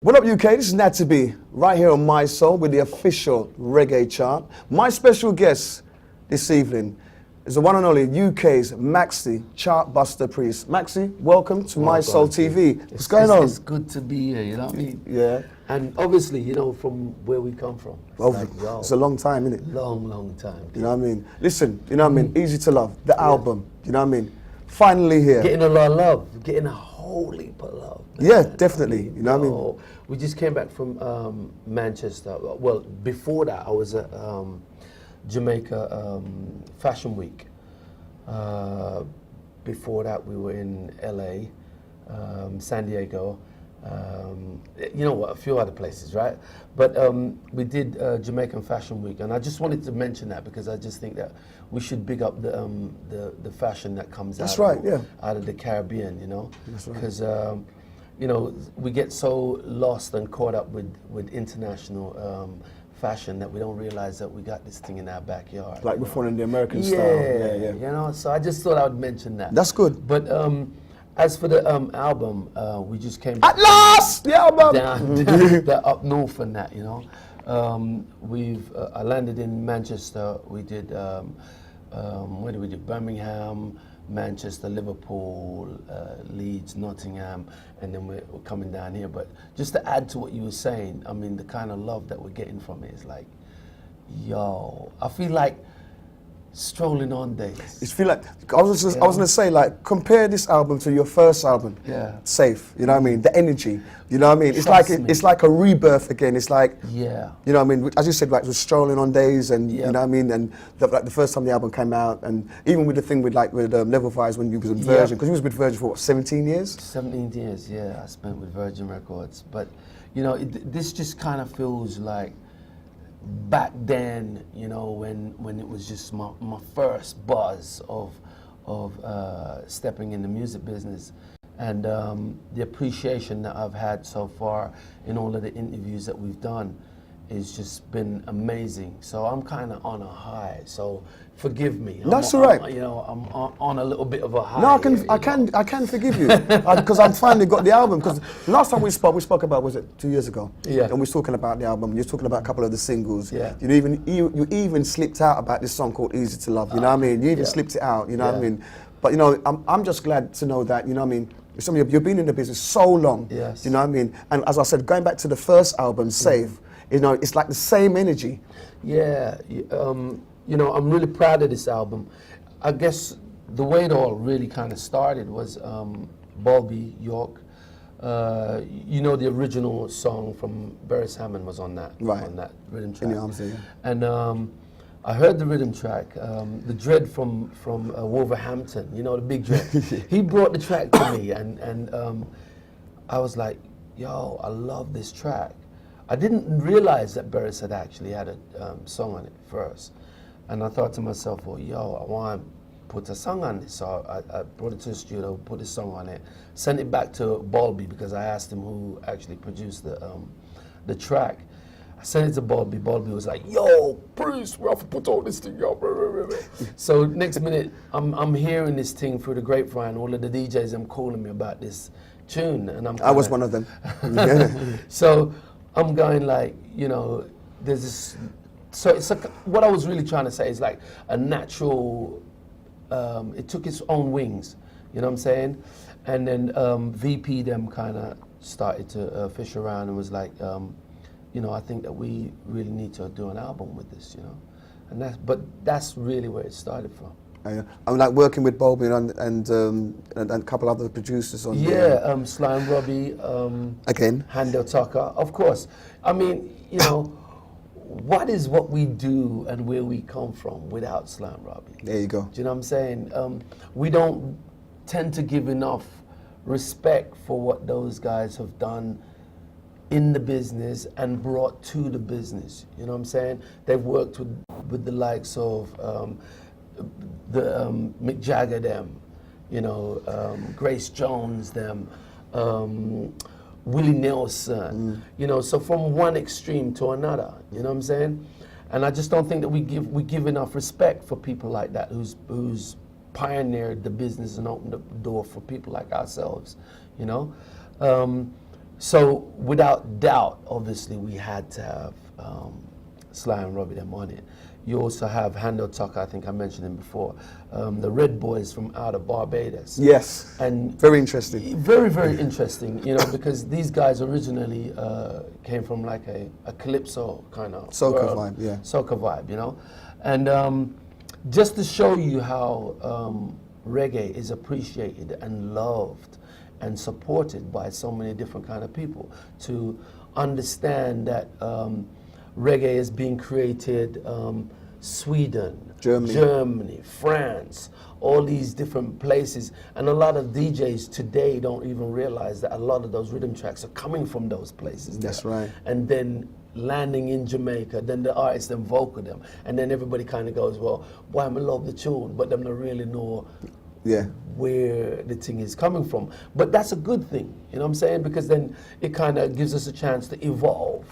What up, UK? This is Natty B, right here on Mi-Soul with the official reggae chart. My special guest this evening is the one and only UK's Maxi Chartbuster Priest. Maxi, welcome to Mi-Soul TV. What's going on? It's good to be here, you know what I mean? Yeah. And obviously, you know, from where we come from. It's a long time, isn't it? Long time. You know what I mean? Listen, you know what I mean? Easy to Love, the album, you know what I mean? Finally here. Getting a lot of love, getting a whole heap of love. Man. Yeah, definitely, you know what I mean? We just came back from Manchester. Well, before that, I was at Jamaica Fashion Week. Before that, we were in LA, San Diego, you know what, a few other places, right? But we did Jamaican Fashion Week, and I just wanted to mention that because I just think that we should big up the fashion that comes That's out, right, yeah. out of the Caribbean, you know? That's right. Because you know, we get so lost and caught up with international fashion that we don't realize that we got this thing in our backyard. Like we're following the American style. Yeah, you know, so I just thought I would mention that. That's good. But as for the album, we just came At last! The album! down up north and that, you know. I landed in Manchester. We did, where did we do? Birmingham, Manchester, Liverpool, Leeds, Nottingham, and then we're coming down here. But just to add to what you were saying, I mean, the kind of love that we're getting from it is like, yo, I feel like strolling on days. It's feel like I was gonna say, like, compare this album to your first album. Yeah. Safe. You know what I mean? The energy. You know what I mean? It's Trust like a rebirth again. It's like, Yeah. you know what I mean? As you said, like, it was strolling on days, and Yeah. you know what I mean? And like the first time the album came out, and even with the thing with Level Vibes when you was in Yeah. Virgin, because you was with Virgin for what, 17 years? 17 years, yeah, I spent with Virgin Records. But, you know, this just kind of feels like back then, you know, when it was just my first buzz of stepping in the music business. And the appreciation that I've had so far in all of the interviews that we've done has just been amazing. So I'm kind of on a high. So forgive me. That's all right. You know, I'm on a little bit of a high. No, here, I can forgive you because I'm finally got the album. Because last time we spoke about, was it 2 years ago? Yeah. And we was talking about the album. You were talking about a couple of the singles. Yeah. You even slipped out about this song called "Easy to Love." You know what I mean? You even slipped it out. You know what I mean? But you know, I'm just glad to know that, you know what I mean, you've been in the business so long. Yes. You know what I mean? And as I said, going back to the first album, Safe, you know, it's like the same energy. Yeah, you know, I'm really proud of this album. I guess the way it all really kind of started was Balby York. You know, the original song from Beres Hammond was on that, Right. on that rhythm track. In the arms there, yeah. And I heard the rhythm track. The Dread from Wolverhampton, you know, the big Dread. He brought the track to me, and I was like, yo, I love this track. I didn't realize that Beres had actually had a song on it first. And I thought to myself, well, yo, I want to put a song on this. So I brought it to the studio, put a song on it, sent it back to Balby because I asked him who actually produced the track. I sent it to Balby. Balby was like, yo, Priest, we have to put all this thing up. So next minute, I'm hearing this thing through the grapevine. All of the DJs are calling me about this tune. And I was one of them. So I'm going like, you know, there's this, so it's like, what I was really trying to say is like a natural, it took its own wings, you know what I'm saying? And then VP them kind of started to fish around and was like, you know, I think that we really need to do an album with this, you know? And that's really where it started from. I'm like working with Balby and a couple other producers on. Yeah, Sly and Robbie. Again. Handel Tucker, of course. I mean, you know, what is what we do and where we come from without Sly and Robbie? There you go. Do you know what I'm saying? We don't tend to give enough respect for what those guys have done in the business and brought to the business. You know what I'm saying? They've worked with the likes of Mick Jagger them, you know, Grace Jones them, Willie Nelson, you know, so from one extreme to another, you know what I'm saying? And I just don't think that we give enough respect for people like that who's pioneered the business and opened the door for people like ourselves, you know? So without doubt, obviously we had to have Sly and Robbie them on it. You also have Hando Tucker, I think I mentioned him before, the Red Boys from out of Barbados. Yes, and very interesting. Very, very interesting, you know, because these guys originally came from like a calypso kind of Soca vibe, yeah. Soca vibe, you know. And just to show you how reggae is appreciated and loved and supported by so many different kind of people, to understand that reggae is being created Sweden, Germany, France, all these different places, and a lot of DJs today don't even realize that a lot of those rhythm tracks are coming from those places. That's right. And then landing in Jamaica, then the artists then vocal them, and then everybody kind of goes, well, boy, I love the tune, but them don't really know where the thing is coming from. But that's a good thing, you know what I'm saying? Because then it kind of gives us a chance to evolve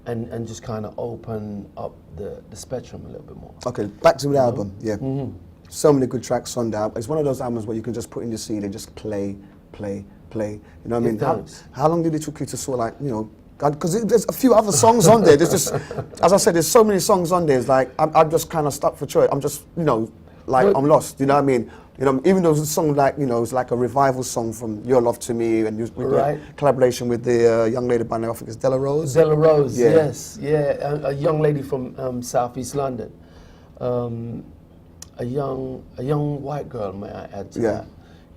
and just kind of open up the spectrum a little bit more. Okay, back to the album, So many good tracks on the album. It's one of those albums where you can just put in your CD and just play. You know what I mean? How long did it took you to sort of like, you know, because there's a few other songs on there. There's just, as I said, there's so many songs on there. It's like, I'm just kind of stuck for choice. I'm just, you know, like, I'm lost, you know what I mean? You know, even though it's a song like, you know, it's like a revival song from Your Love to Me, and with the collaboration with the young lady by name, I think it's Della Rose. Della Rose, yes, a young lady from Southeast London, a young white girl, may I add to that,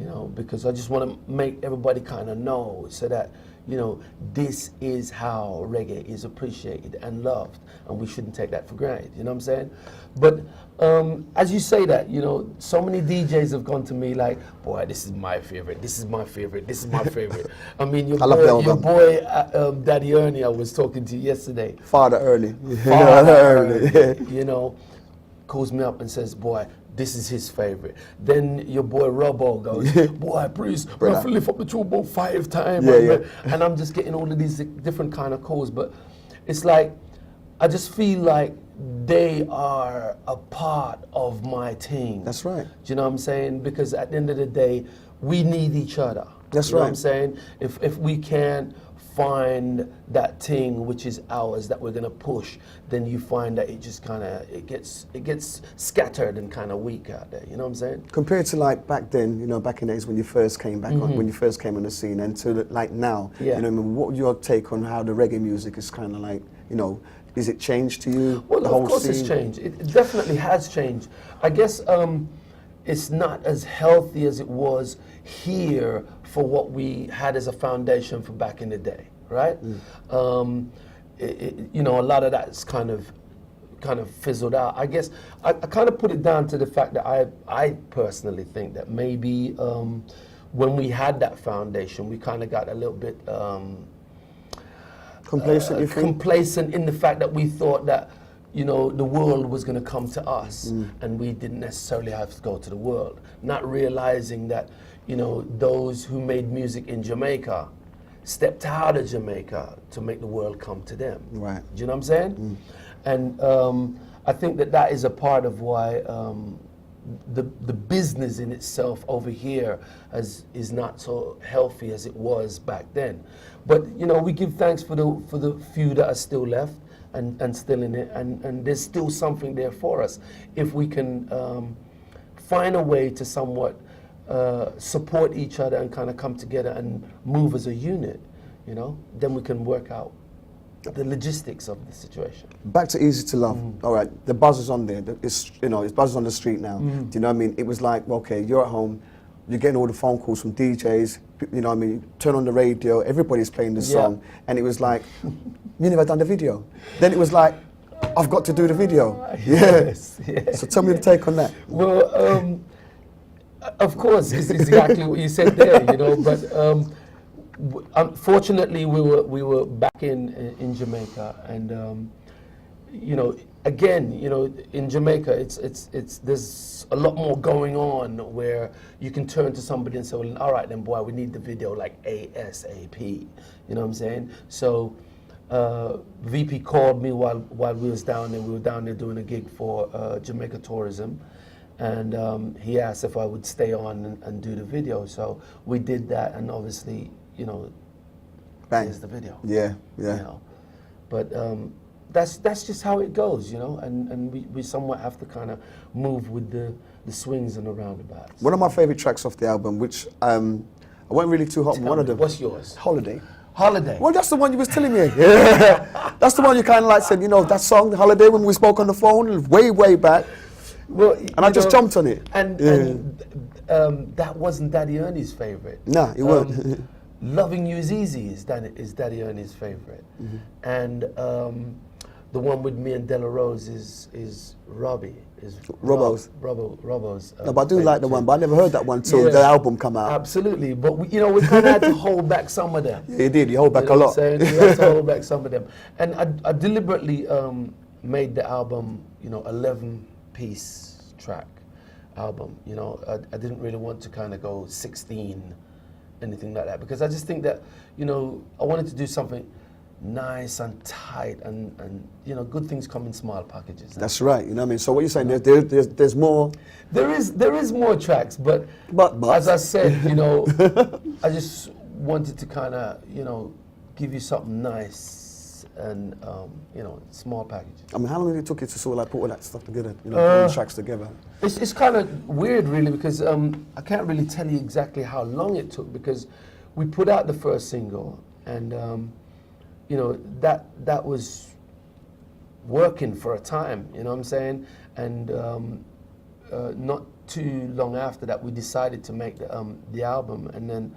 you know, because I just want to make everybody kind of know, so that, you know, this is how reggae is appreciated and loved, and we shouldn't take that for granted, you know what I'm saying? But as you say that, you know, so many DJs have gone to me like, boy, this is my favorite, this is my favorite, this is my favorite. I mean, your boy Daddy Ernie, I was talking to yesterday. Father Ernie. Father Ernie, you know, calls me up and says, boy, this is his favorite. Then your boy Robbo goes, boy, Priest, I have to lift up the tune about 5 times. And I'm just getting all of these different kind of calls. But it's like, I just feel like they are a part of my team. That's right. Do you know what I'm saying? Because at the end of the day, we need each other. That's you know what I'm saying? If we can't find that thing which is ours that we're gonna push, then you find that it just kind of it gets scattered and kind of weak out there. You know what I'm saying? Compared to like back then, you know, back in the days when you first came back on, when you first came on the scene, and to like now, you know, I mean, what your take on how the reggae music is kind of like, you know, is it changed to you? Well, of course it's changed. It definitely has changed. I guess it's not as healthy as it was here for what we had as a foundation for back in the day, right? You know, a lot of that's kind of fizzled out. I guess I kind of put it down to the fact that I personally think that maybe when we had that foundation, we kind of got a little bit complacent. You think? Complacent in the fact that we thought that, you know, the world was going to come to us, and we didn't necessarily have to go to the world. Not realizing that, you know, those who made music in Jamaica stepped out of Jamaica to make the world come to them. Right. Do you know what I'm saying? And I think that is a part of why the business in itself over here is not so healthy as it was back then. But, you know, we give thanks for the few that are still left and still in it, and there's still something there for us if we can find a way to somewhat support each other and kind of come together and move as a unit, you know, then we can work out the logistics of the situation. Back to Easy to Love. All right, the buzz is on there. It's, you know, it's buzz on the street now. Do you know what I mean? It was like, okay, you're at home, you're getting all the phone calls from DJs, you know what I mean? You turn on the radio, everybody's playing the song, and it was like, you never done the video. Then it was like, I've got to do the video. Yes. So tell me the take on that. Well, of course, it's exactly what you said there, you know, but unfortunately we were back in Jamaica, and you know, again, you know, in Jamaica it's there's a lot more going on where you can turn to somebody and say, well, all right then, boy, we need the video like ASAP. You know what I'm saying? So VP called me while we was down there. We were down there doing a gig for Jamaica Tourism, and he asked if I would stay on and do the video. So we did that, and obviously, you know, Bang. here's the video. Yeah, yeah. You know? But that's just how it goes, you know, and we somewhat have to kind of move with the swings and the roundabouts. One of my favorite tracks off the album, which I wasn't really too hot on one of them. What's yours? Holiday. Holiday. Well, that's the one you was telling me. Yeah. That's the one you kind of like said, you know, that song, Holiday, when we spoke on the phone, way back. Well, and I just jumped on it. And that wasn't Daddy Ernie's favorite. Nah, it wasn't. Loving You Is Easy is Daddy Ernie's favorite. Mm-hmm. And the one with me and Della Rose is Robbie. Robbo's. Robbo's. No, but I do like the one, but I never heard that one till the album come out. Absolutely, but we kind of had to hold back some of them. Yeah, you did. You hold back a lot. You had to hold back some of them, and I deliberately made the album, 11-piece track album. I didn't really want to kind of go 16, anything like that, because I just think that I wanted to do something nice and tight, and good things come in small packages. That's right. You know what I mean? So what you're saying, there's more. There is more tracks, but as I said, I just wanted to kind of give you something nice and small packages. I mean, how long did it took you to sort of like put all that stuff together? Put the tracks together. It's kind of weird, really, because I can't really tell you exactly how long it took, because we put out the first single and. That was working for a time, you know what I'm saying? And not too long after that, we decided to make the album. And then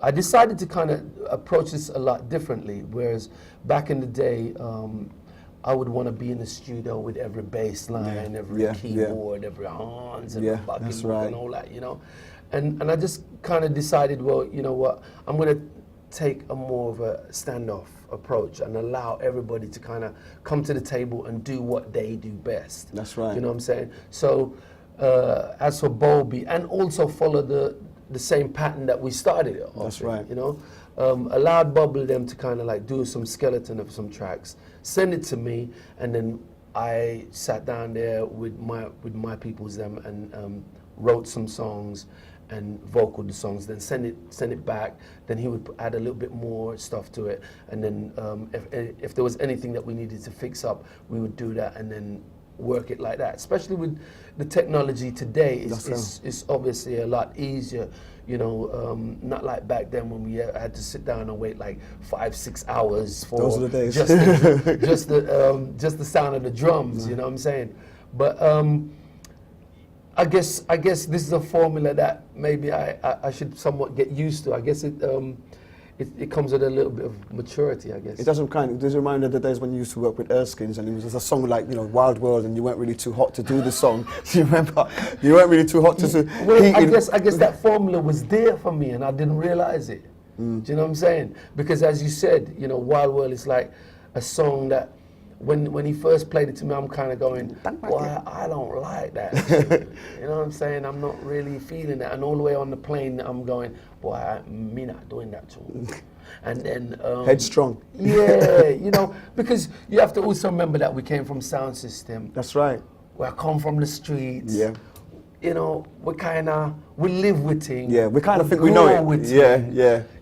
I decided to kind of approach this a lot differently, whereas back in the day, I would want to be in the studio with every bass line, every keyboard, every horns, and bucket and all that, And I just kind of decided, well, you know what, I'm going to take a more of a standoff approach and allow everybody to kind of come to the table and do what they do best. That's right. You know what I'm saying? So as for Bowlby, and also follow the same pattern that we started off. That's right. Allowed Bubble them to kind of like do some skeleton of some tracks, send it to me, and then I sat down there with my peoples them and wrote some songs and vocal the songs, then send it back. Then he would add a little bit more stuff to it, and then if there was anything that we needed to fix up, we would do that and then work it like that. Especially with the technology today, it's obviously a lot easier. Not like back then when we had to sit down and wait like 5-6 hours for those are the days. just the sound of the drums. You know what I'm saying? But I guess this is a formula that maybe I should somewhat get used to. I guess it comes with a little bit of maturity, I guess. It does remind of the days when you used to work with Erskines, and it was just a song like Wild World, and you weren't really too hot to do the song. Do you remember? You weren't really too hot to. Well, I guess that formula was there for me, and I didn't realize it. Do you know what I'm saying? Because as you said, Wild World is like a song that. When he first played it to me, I'm kind of going, boy, I don't like that. You know what I'm saying? I'm not really feeling that. And all the way on the plane, I'm going, boy, me not doing that too. And then headstrong. Yeah, because you have to also remember that we came from sound system. That's right. Where I come from the streets. Yeah. We live with things. Yeah, we kind of think we know it. Yeah.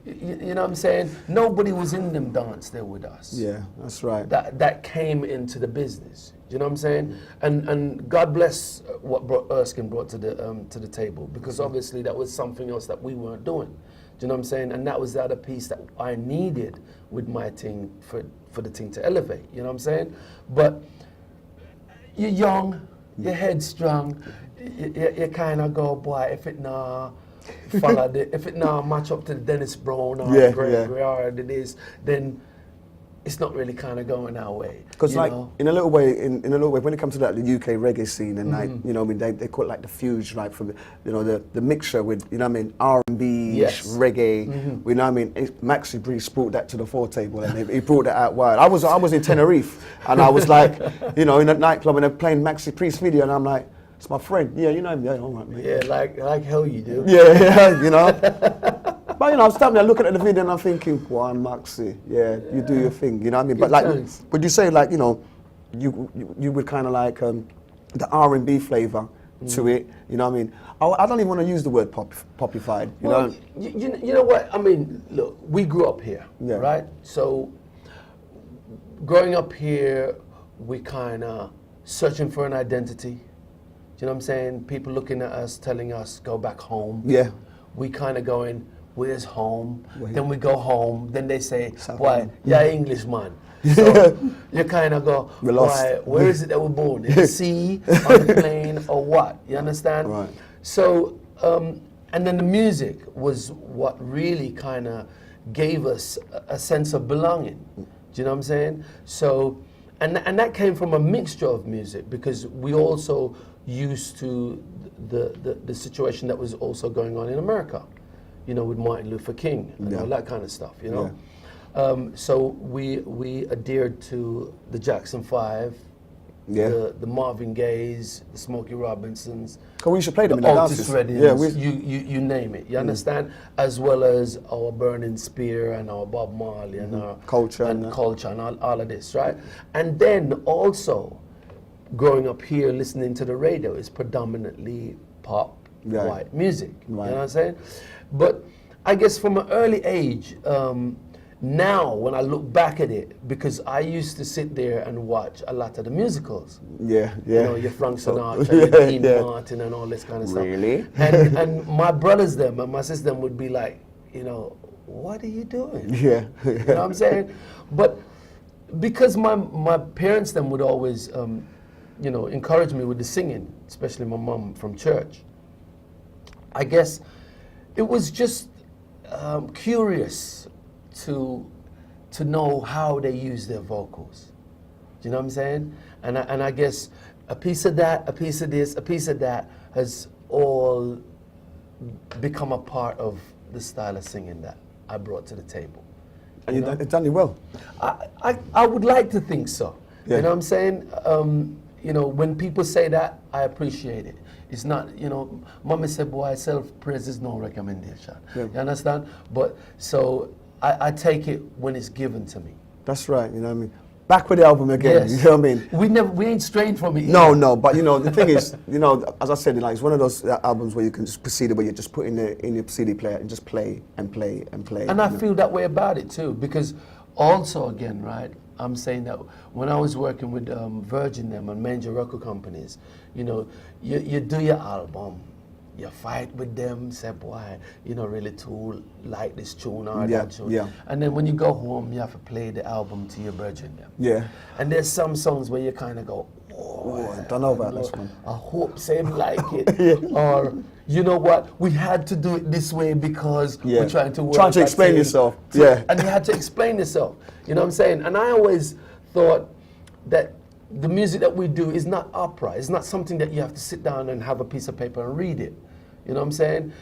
You know what I'm saying? Nobody was in them dance there with us. Yeah, that's right. That came into the business. You know what I'm saying? And God bless what Erskine brought to the table, because obviously that was something else that we weren't doing. Do you know what I'm saying? And that was the other piece that I needed with my thing for the thing to elevate. You know what I'm saying? But you're young, you're headstrong. You kind of go, boy, if it match up to the Dennis Brown or Gregory it is, then it's not really kind of going our way. Because in a little way, when it comes to that, the UK reggae scene, and they call it like the fuse, right? From the mixture with R&B, reggae. You know what I mean? Maxi Priest brought that to the fore table, and he brought that out wide. I was in Tenerife, and I was like, in a nightclub, and they're playing Maxi Priest video, and I'm like, it's my friend. Yeah, you know him. Yeah, all right, mate. Yeah, like hell you do. Yeah, But I was standing there looking at the video and I'm thinking, wow, Maxi, you do your thing. You know what I mean? But would you say you would kind of like the R&B flavor to it. You know what I mean? I don't even want to use the word popified. You Well, know? you know what? I mean, look, we grew up here, Yeah. right? So growing up here, we kind of searching for an identity. Do you know what I'm saying? People looking at us, telling us, go back home. Yeah. We kind of going, where's home? Where? Then we go home. Then they say, South why? London. Yeah, Englishman. So you kind of go, We're lost. why? Where is it that we're born? In the sea, on the plane, or what? You understand? Right. So, and then the music was what really kind of gave us a sense of belonging. Do you know what I'm saying? So, and that came from a mixture of music, because we also used to the situation that was also going on in America, you know, with Martin Luther King and all that kind of stuff, you know. So we adhered to the Jackson 5, the Marvin Gayes, the Smokey Robinsons, Because we used to play them in the the Otis dances. Reddings, Yeah, you name it, you understand? As well as our Burning Spear and our Bob Marley and our Culture and and culture and all of this, right? And then also growing up here, listening to the radio is predominantly pop, white music. Right. You know what I'm saying? But I guess from an early age, now when I look back at it, because I used to sit there and watch a lot of the musicals. Yeah, yeah. You know, your Frank Sinatra, your Dean Martin and all this kind of stuff. Really? And my brothers them and my sisters them would be like, you know, what are you doing? Yeah. You know what I'm saying? But because my parents them would always, you know, encourage me with the singing, especially my mom from church, I guess it was just curious to know how they use their vocals. Do you know what I'm saying? And I guess a piece of that, a piece of this, a piece of that has all become a part of the style of singing that I brought to the table. And you've done it well. I would like to think so. Yeah. You know what I'm saying? You know, when people say that, I appreciate it. It's not, you know, Mama said, boy, self-praise is no recommendation. Yeah. You understand? But so I take it when it's given to me. That's right, you know what I mean? Back with the album again, Yes. you know what I mean? We ain't strayed from it. No, either. no, but you know, the thing is, you know, as I said, like, it's one of those albums where you can just proceed, where you just put in your CD player and just play and play and play. And I feel that way about it too, because also again, right, I'm saying that when I was working with Virgin them and major record companies, you know, you do your album, you fight with them, say, boy, you know, really too like this tune or that tune. Yeah. And then when you go home, you have to play the album to your Virgin them. Yeah. And there's some songs where you kind of go, Oh, I don't know about this one. I hope Sam like it. Or, you know what, we had to do it this way because we're trying to work. Trying to that explain same- yourself. Yeah. And you had to explain yourself. You know what I'm saying? And I always thought that the music that we do is not opera. It's not something that you have to sit down and have a piece of paper and read it. You know what I'm saying?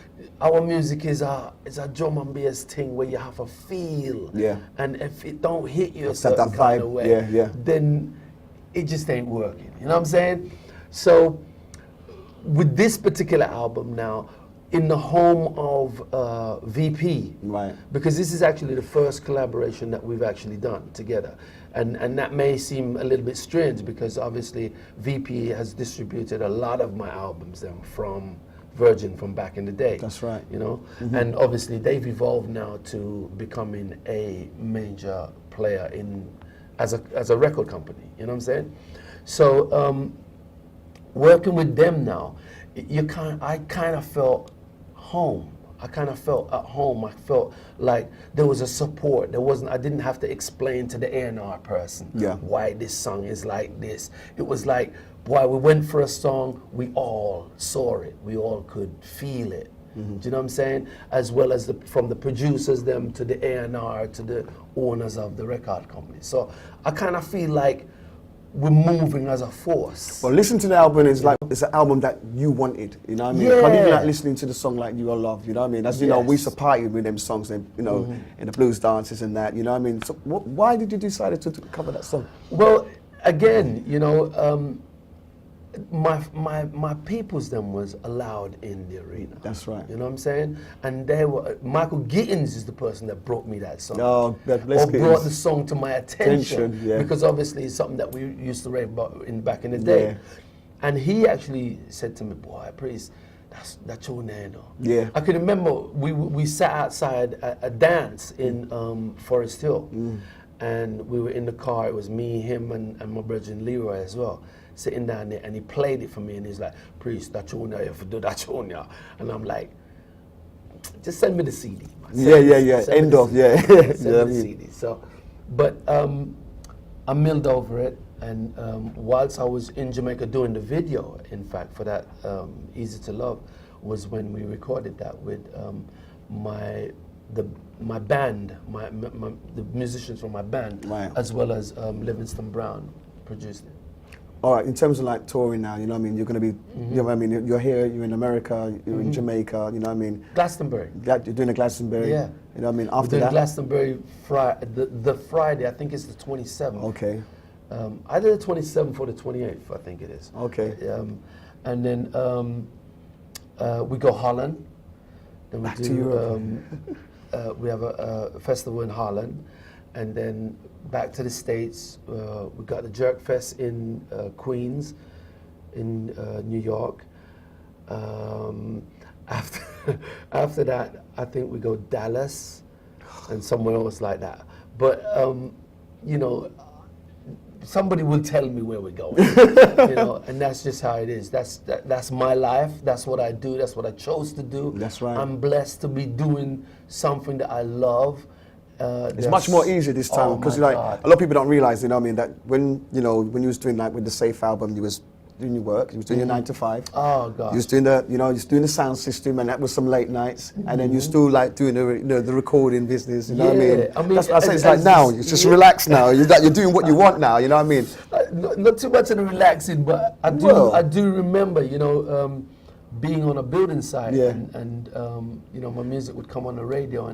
Our music is a drum and bass thing where you have a feel. Yeah. And if it don't hit you a It's that certain kind vibe. of way, Yeah. then it just ain't working. You know what I'm saying? So with this particular album now, in the home of VP, Right. because this is actually the first collaboration that we've actually done together. And that may seem a little bit strange because obviously VP has distributed a lot of my albums then from Virgin from back in the day. That's right. You know, and obviously they've evolved now to becoming a major player as a record company. You know what I'm saying? So working with them now, I kind of felt home. I kind of felt at home. I felt like there was a support. I didn't have to explain to the A&R person why this song is like this. It was like, boy, we went for a song, we all saw it. We all could feel it. Do you know what I'm saying? As well as from the producers, them to the A&R, to the owners of the record company. So I kind of feel like we're moving as a force. Well, listen to the album. It's like it's an album that you wanted. You know what I mean? Yeah. Not even like listening to the song like You Are Love. You know what I mean? As you know, we used to party with them songs. And, you know, in the blues dances and that. You know what I mean? So why did you decide to cover that song? Well, again, you know, my peoples then was allowed in the arena. That's right. You know what I'm saying? And Michael Gittins is the person that brought me that song. Oh, that bless Or brought the song to my attention. Yeah. Because obviously it's something that we used to rave about back in the day. Yeah. And he actually said to me, boy, Priest, that's your name. Yeah. I can remember we sat outside a dance in Forest Hill. And we were in the car. It was me, him, and my brother Leroy as well, sitting down there. And he played it for me. And he's like, Priest, that's your name, if you do that, your name. And I'm like, just send me the CD. Yeah. End of, yeah. Send me the CD. So, but I milled over it. And whilst I was in Jamaica doing the video, in fact, for that Easy to Love, was when we recorded that with my band, the musicians from my band, right. as well as Livingston Brown produced it. All right, in terms of like touring now, you know what I mean, you're going to be, you know what I mean, you're here, you're in America, you're in Jamaica, you know what I mean. Glastonbury. You're doing a Glastonbury. Yeah. You know what I mean, We're after doing that. Glastonbury the Friday, I think it's the 27th. Okay. Either the 27th or the 28th, I think it is. Okay. And then we go Holland. Then we Back to Europe. We have a festival in Holland, and then back to the States. We got the Jerk Fest in Queens, in New York. After that, I think we go Dallas and somewhere else like that. But you know, somebody will tell me where we're going, you know, and that's just how it is. That's my life. That's what I do. That's what I chose to do. That's right. I'm blessed to be doing something that I love. It's much more easy this time because like a lot of people don't realize, you know what I mean, that when you was doing like with the Safe album, you was doing your work, you was doing your 9 to 5. Oh God. You was doing the sound system, and that was some late nights, and then you still like doing the recording business, you know what I mean? That's what I say. It's like now, it's just relax now. You're doing what you want now, you know what I mean? Not too much of the relaxing, but I do remember, you know, being on a building site, and you know, my music would come on the radio,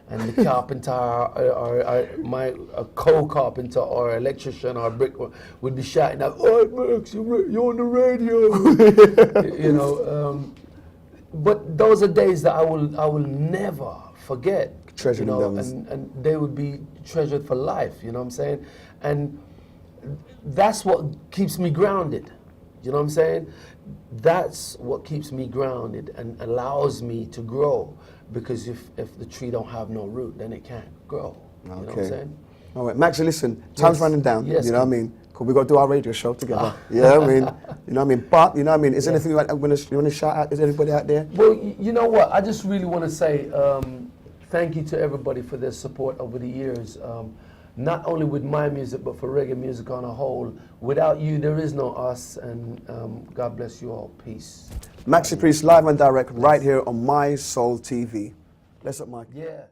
and the carpenter or my co-carpenter or electrician or brick would be shouting out, "Oh, Max, you're on the radio," you know. But those are days that I will never forget. Treasured, you know, and they would be treasured for life. You know what I'm saying? And that's what keeps me grounded. You know what I'm saying? That's what keeps me grounded and allows me to grow. Because if the tree don't have no root, then it can't grow. You know what I'm saying? All right, Maxi, listen, time's running down. Yes, you know what I mean? Because we got to do our radio show together. Yeah, I mean, you know what I mean? But, you know what I mean? Is anything you want to shout out? Is anybody out there? Well, you know what? I just really want to say thank you to everybody for their support over the years. Not only with my music, but for reggae music on a whole. Without you, there is no us, and God bless you all. Peace. Maxi Priest live and direct right here on Mi-Soul TV. Bless up, Mike. Yeah.